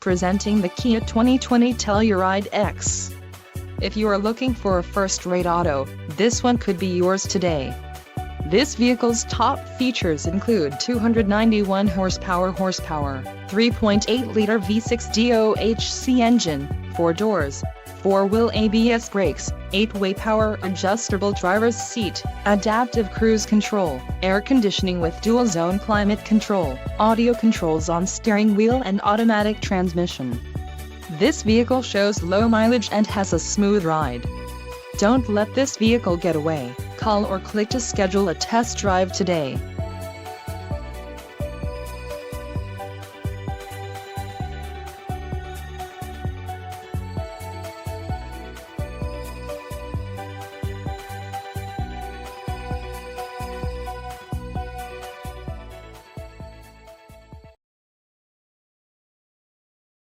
Presenting the Kia 2020 Telluride EX. If you are looking for a first-rate auto, this one could be yours today. This vehicle's top features include 291 horsepower, 3.8-liter V6 DOHC engine, 4 doors, 4-wheel ABS brakes, 8-way power adjustable driver's seat, adaptive cruise control, air conditioning with dual-zone climate control, audio controls on steering wheel and automatic transmission. This vehicle shows low mileage and has a smooth ride. Don't let this vehicle get away. Call or click to schedule a test drive today.